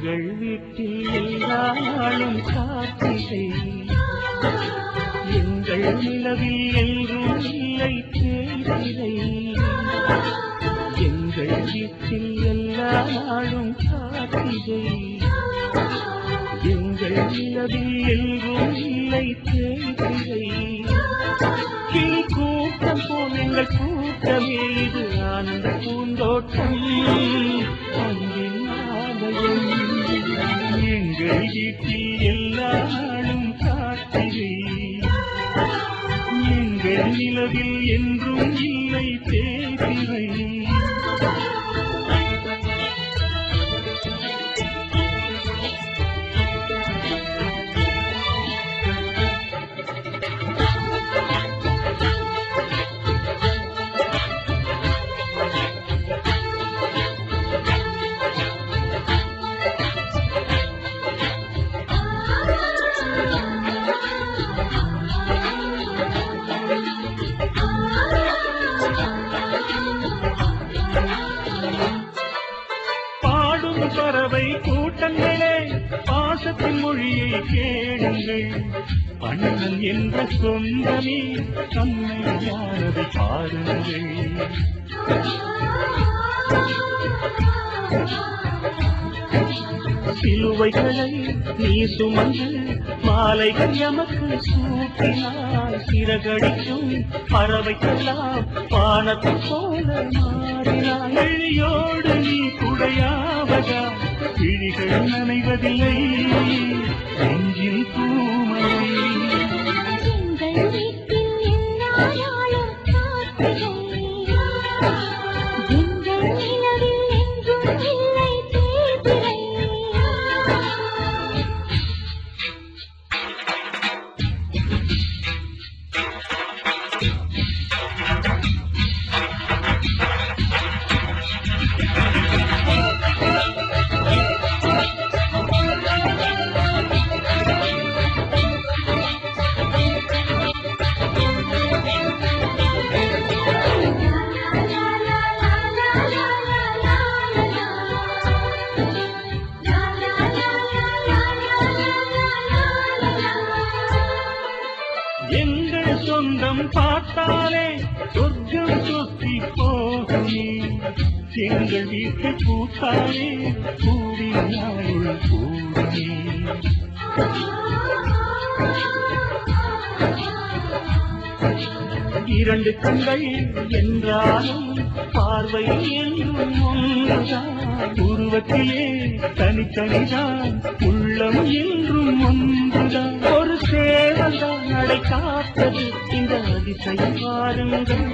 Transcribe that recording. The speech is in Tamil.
எங்கள் வீட்டில் எல்லா நாளும் கார்த்திகை, எங்கள் நிலவில் என்றும் இல்லை தேய்திரை. எங்கள் வீட்டில் எல்லா நாளும் கார்த்திகை, எங்கள் நிலவில் என்றும் இல்லை தேய்திரை. கிளி கூட்டம் போல் எங்கள் கூட்டமே இது ஆனந்த பூந்தோட்டம், அன்பின் ஆலயம். எங்கள் வீட்டில் எல்லா நாளும் கார்த்திகை, எங்கள் நிலவில் என்றும் இல்லை தேய்திரை. பறவை கூட்டங்களே பாசத்தின் மொழியை கேளுங்கள், அண்ணன் என்ற சொந்தமே தன்மையானதை பாருங்கள். சிலுவைகளை நீ சுமந்து மாலைகள் எமக்கு சூட்டினாய், சிறகடிக்கும் பறவைக்கெல்லாம் பானத்தை போல மாறினாய். எழியோடு நீ குடையாவதா, விழிகள் நனைவதில்லை நெஞ்சில் பூமலை. எங்கள் சொந்தம் பார்த்தாலே சொர்க்கம் சொத்தி போகுமே, எங்கள் வீட்டை பூத்தாலே கூடினாள் கூடுமே. இரண்டு கண்கள் என்றாலும் பார்வை என்றும் ஒன்றுதான், உருவத்திலே தனித்தனிதான் உள்ளம் என்றும் ஒன்றுதான். ஒரு சேவல்தான் நடை காத்தது இந்த அதிசயம் பாருங்கள்.